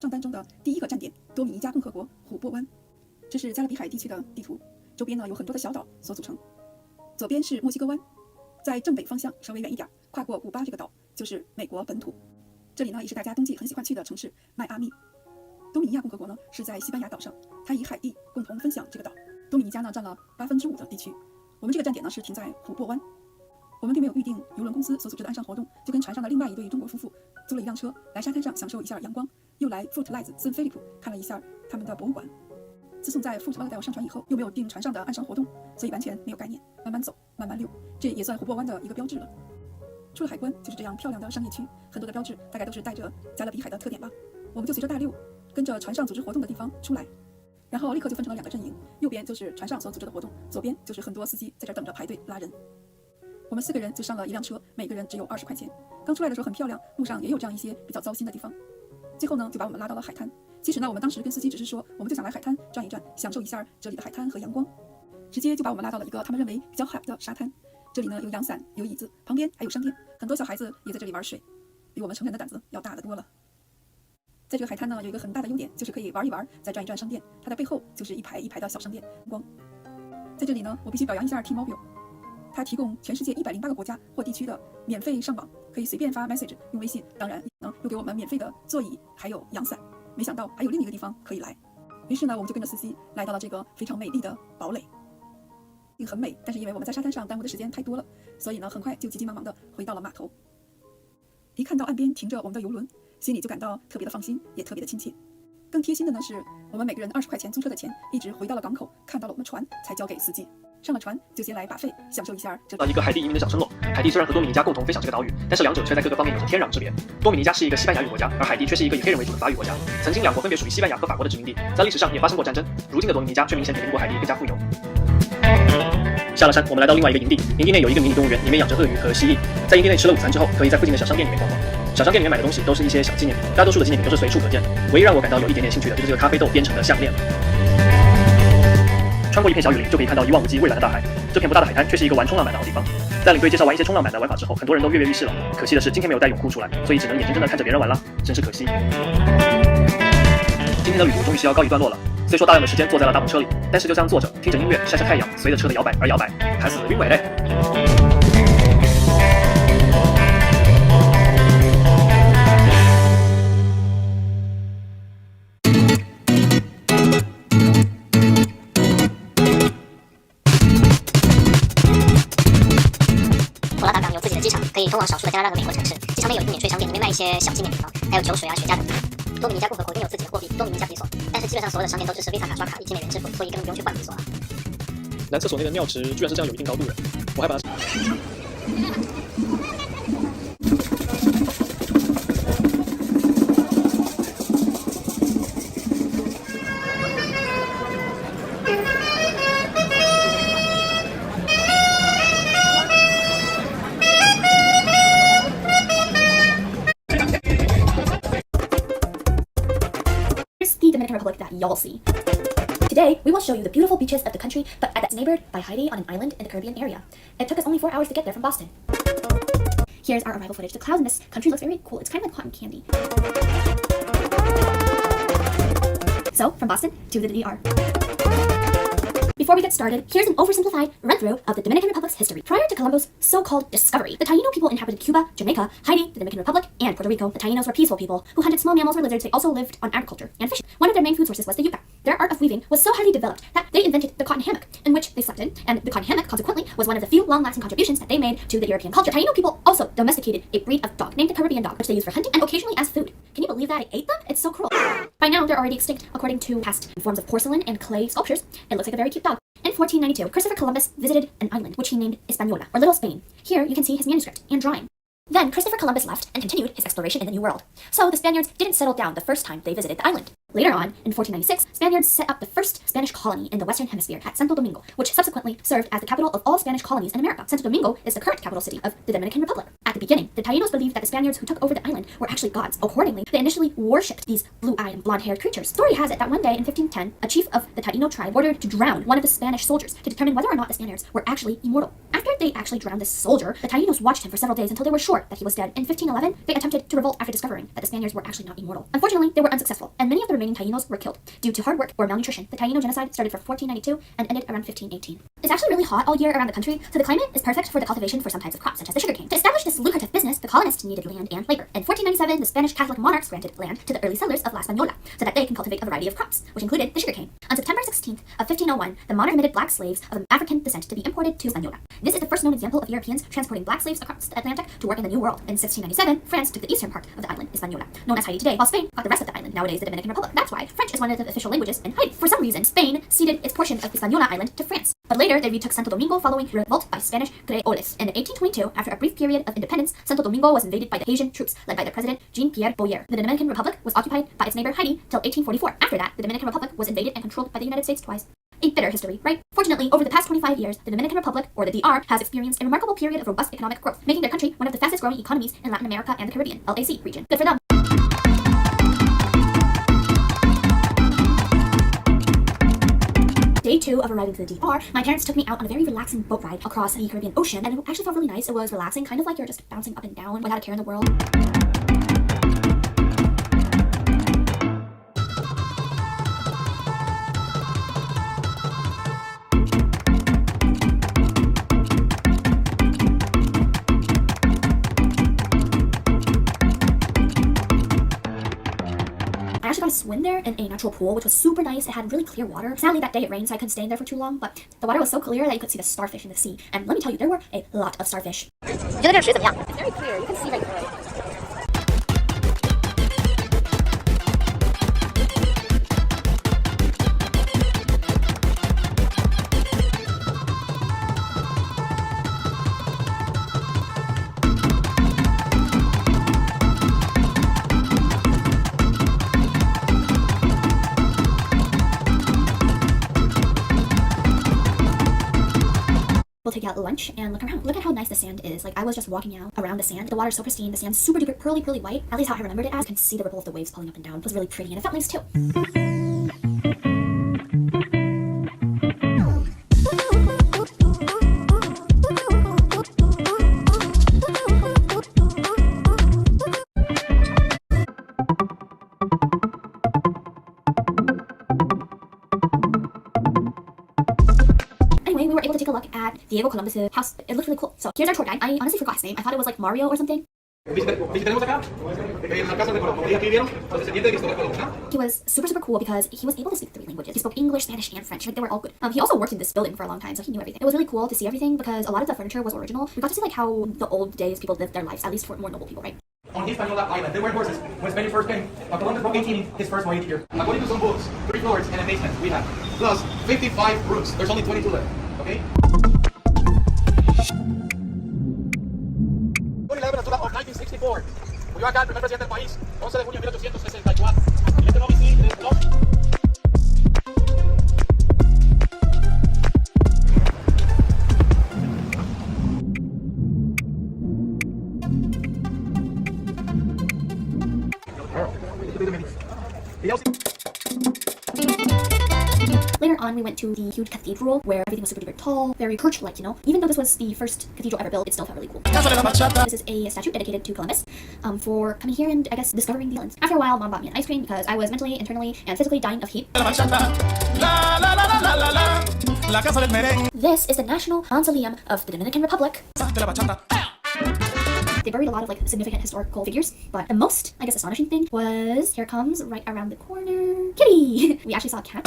账单中的第一个站点多米尼加共和国琥珀湾，这是加勒比海地区的地图，周边呢有很多的小岛所组成。左边是墨西哥湾，在正北方向稍微远一点，跨过古巴这个岛就是美国本土。这里呢也是大家冬季很喜欢去的城市迈阿密。多米尼亚共和国呢是在西班牙岛上，它与海地共同分享这个岛。多米尼加呢占了5%的地区。我们这个站点呢是停在琥珀湾。我们并没有预定邮轮公司所组织的岸上活动，就跟船上的另外一对中国夫妇租了一辆车来沙滩上享受一下阳光，又来 Fort Lauderdale 圣菲利普看了一下他们的博物馆。自从在 Fort Lauderdale 上船以后，又没有订船上的岸上活动，所以完全没有概念，慢慢走，慢慢溜，这也算琥珀湾的一个标志了。出了海关就是这样漂亮的商业区，很多的标志大概都是带着加勒比海的特点吧。我们就随着大溜，跟着船上组织活动的地方出来，然后立刻就分成了2个阵营，右边就是船上所组织的活动，左边就是很多司机在这等着排队拉人。我们4个人就上了一辆车，每个人只有20块钱。刚出来的时候很漂亮，路上也有这样一些比较糟心的地方。最后呢，就把我们拉到了海滩。其实呢，我们当时跟司机只是说，我们就想来海滩转一转，享受一下这里的海滩和阳光。直接就把我们拉到了一个他们认为比较好的沙滩。这里呢有阳伞，有椅子，旁边还有商店，很多小孩子也在这里玩水，比我们成人的胆子要大得多了。在这个海滩呢，有一个很大的优点，就是可以玩一玩，再转一转商店。它的背后就是一排一排的小商店。光在这里呢，我必须表扬一下 T-Mobile。它提供全世界108个国家或地区的免费上网，可以随便发 message 用微信，当然呢又给我们免费的座椅还有阳伞。没想到还有另一个地方可以来，于是呢我们就跟着司机来到了这个非常美丽的堡垒。很美，但是因为我们在沙滩上耽误的时间太多了，所以呢很快就急急忙忙的回到了码头。一看到岸边停着我们的邮轮，心里就感到特别的放心，也特别的亲切。更贴心的呢是，我们每个人20块钱租车的钱，一直回到了港口，看到了我们船才交给司机。上了船就先来把费，享受一下这一个海地移民的小村落。海地虽然和多米尼加共同分享这个岛屿，但是两者却在各个方面有着天壤之别。多米尼加是一个西班牙语国家，而海地却是一个以黑人为主的法语国家。曾经两国分别属于西班牙和法国的殖民地，在历史上也发生过战争。如今的多米尼加却明显比邻国海地更加富有。下了山，我们来到另外一个营地，营地内有一个迷你动物园，里面养着鳄鱼和蜥蜴。在营地内吃了午餐之后，可以在附近的小商店里面逛逛。小商店里面买的东西都是一些小纪念品，大多数的纪念品都是随处可见。唯一让我感到有一点点兴趣的就是这个咖啡豆编成的项链。穿过一片小雨林，就可以看到一望无际蔚蓝的大海。这片不大的海滩却是一个玩冲浪板的好地方。在领队介绍完一些冲浪板的玩法之后，很多人都跃跃欲试了。可惜的是，今天没有带泳裤出来，所以只能眼睁睁地看着别人玩了，真是可惜。今天的旅途终于是要告一段落了。虽说大量的时间坐在了大篷车里，但是就这样坐着，听着音乐，晒晒太阳，随着车的摇摆而摇摆，还是晕尾嘞。普拉达港有自己的机场，可以通往少数的加拿大和美国城市。机场内有一个免税商店，里面卖一些小纪念品还有酒水啊、雪茄等。多米尼加共和国拥有自己的货币多米尼加比索，但是基本上所有的商店都支持 Visa 卡刷卡以及美元支付，所以根本不用去换比索了。男厕所内的尿池居然是这样有一定高度的，我还把它。The Dominican Republic that y'all see. Today, we will show you the beautiful beaches of the country, but that's neighbored by Haiti on an island in the Caribbean area. It took us only 4 hours to get there from Boston. Here's our arrival footage. The clouds in this country looks very cool. It's kind of like cotton candy. So, from Boston to the DR. Before we get started, here's an oversimplified run-through of the Dominican Republic's history. Prior to Colombo's so-called discovery, the Taino people inhabited Cuba, Jamaica, Haiti, the Dominican Republic, and Puerto Rico. The Tainos were peaceful people who hunted small mammals or lizards. They also lived on agriculture and fishing. One of their main food sources was the yuca. Their art of weaving was so highly developed that they invented the cotton hammock, in which they slept in, and the cotton hammock, consequently, was one of the few long-lasting contributions that they made to the European culture. Taino people also domesticated a breed of dog named the Caribbean dog, which they used for hunting and occasionally as food. Can you believe that I ate them? It's so cruel. By now, they're already extinct, according to past forms of porcelain and clay sculptures. It looks like a very cute dog. In 1492, Christopher Columbus visited an island, which he named Hispaniola, or Little Spain. Here, you can see his manuscript and drawing. Then, Christopher Columbus left and continued his exploration in the New World. So, the Spaniards didn't settle down the first time they visited the island. Later on, in 1496, Spaniards set up the first Spanish colony in the Western Hemisphere at Santo Domingo, which subsequently served as the capital of all Spanish colonies in America. Santo Domingo is the current capital city of the Dominican Republic. At the beginning, the Tainos believed that the Spaniards who took over the island were actually gods. Accordingly, they initially worshipped these blue-eyed and blonde-haired creatures. Story has it that one day in 1510, a chief of the Taino tribe ordered to drown one of the Spanish soldiers to determine whether or not the Spaniards were actually immortal. After they actually drowned this soldier, the Tainos watched him for several days until they were sure that he was dead. In 1511, they attempted to revolt after discovering that the Spaniards were actually not immortal. Unfortunately, they were unsuccessful, and many of the remaining Tainos were killed due to hard work or malnutrition. The Taino genocide started from 1492 and ended around 1518. It's actually really hot all year around the country, so the climate is perfect for the cultivation for some types of crops, such as the sugarcane. To establish this lucrative business, the colonists needed land and labor. In 1497, the Spanish Catholic monarchs granted land to the early settlers of La Española so that they can cultivate a variety of crops, which included the sugarcane. On September 16th of 1501, the monarch permitted black slaves of African descent to be imported to Española. This is the first known example of Europeans transporting black slaves across the Atlantic to work in the New World. In 1697, France took the eastern part of the island, Hispaniola, known as Haiti today, while Spain got the rest of the island, nowadays the Dominican Republic. That's why French is one of the official languages in Haiti. For some reason, Spain ceded its portion of Hispaniola Island to France. But later, they retook Santo Domingo following revolt by Spanish Creoles. In 1822, after a brief period of independence, Santo Domingo was invaded by the Haitian troops led by the president Jean-Pierre Boyer. The Dominican Republic was occupied by its neighbor Haiti till 1844. After that, the Dominican Republic was invaded and controlled by the United States twice. A bitter history, right? Fortunately, over the past 25 years, the Dominican Republic, or the DR, has experienced a remarkable period of robust economic growth, making their country one of the fastest growing economies in Latin America and the Caribbean, LAC region. Good for them. Day 2 of arriving to the DR, my parents took me out on a very relaxing boat ride across the Caribbean Ocean, and it actually felt really nice. It was relaxing, kind of like you're just bouncing up and down without a care in the world. I actually got to swim there in a natural pool, which was super nice. It had really clear water. Sadly, that day it rained, so I couldn't stay in there for too long, but the water was so clear that you could see the starfish in the sea. And let me tell you, there were a lot of starfish. It's very clear. You can see right through it. We'll take out lunch and look around. Look at how nice the sand is. Like, I was just walking out around the sand. The water's so pristine. The sand's super duper pearly white. At least how I remembered it as. You can see the ripple of the waves pulling up and down. It was really pretty and it felt nice too. Anyway, we were able to take a look at Diego Columbus' house. It looked really cool. So here's our tour guide. I honestly forgot his name. I thought it was like Mario or something. Visitemos acá, en la casa de Colón. Como ya aquí vieron, los descendientes de Cristóbal Colón, ¿no? He was super cool because he was able to speak 3 languages. He spoke English, Spanish, and French. Like, they were all good. He also worked in this building for a long time, so he knew everything. It was really cool to see everything because a lot of the furniture was original. We got to see like how the old days people lived their lives, at least for more noble people, right? On Hispaniola Island, there were horses. When Spain first came, Columbus broke 18 his first voyage here. According to some books, 3 floors and a basement we have, plus 55 rooms. There's only 22 left, okay? 1964. Murió acá el primer presidente del país, 11 de junio de 1864. Y este no visita, no. Later on, we went to the huge cathedral where everything was super duper tall, very church-like, you know. Even though this was the first cathedral ever built, it still felt really cool. This is a statue dedicated to Columbus for coming here and, I guess, discovering the islands. After a while, Mom bought me an ice cream because I was mentally, internally, and physically dying of heat. This is the National Mausoleum of the Dominican Republic. They buried a lot of like significant historical figures, but the most, I guess, astonishing thing was, here comes right around the corner, Kitty! We actually saw a cat.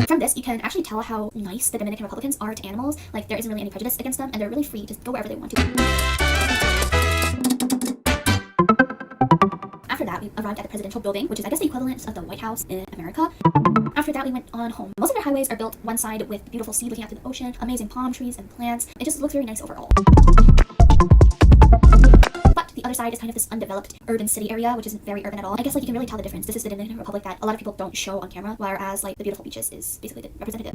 From this, you can actually tell how nice the Dominican Republicans are to animals. Like, there isn't really any prejudice against them, and they're really free to go wherever they want to. After that, we arrived at the presidential building, which is, I guess, the equivalent of the White House in America. After that, we went on home. Most of their highways are built one side with beautiful sea looking out to the ocean, amazing palm trees and plants. It just looks very nice overall. side is kind of this undeveloped urban city area, which isn't very urban at all. I guess like you can really tell the difference. This is the Dominican Republic that a lot of people don't show on camera, whereas like the beautiful beaches is basically the representative.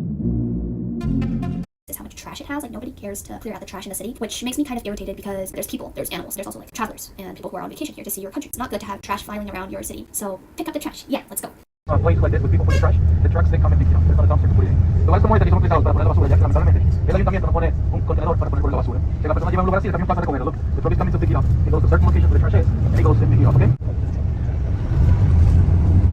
Is how much trash it has. Like nobody cares to clear out the trash in the city, which makes me kind of irritated because there's people, there's animals, there's also like travelers and people who are on vacation here to see your country. It's not good to have trash filing around your city. So pick up the trash. Yeah, let's go. Places like this with people put the trash, the trucks they come and pick it up. There's not a dumpster to put it in. Los lugares como este que son utilizados para poner la basura, ya que lamentablemente el ayuntamiento no pone un contenedor para poner la basura. Si la persona lleva a un lugar así, el camión pasa a recogerlo. Look, the truck is coming to pick it up. It goes to a certain location where the trash is, and it goes and pick it up, okay?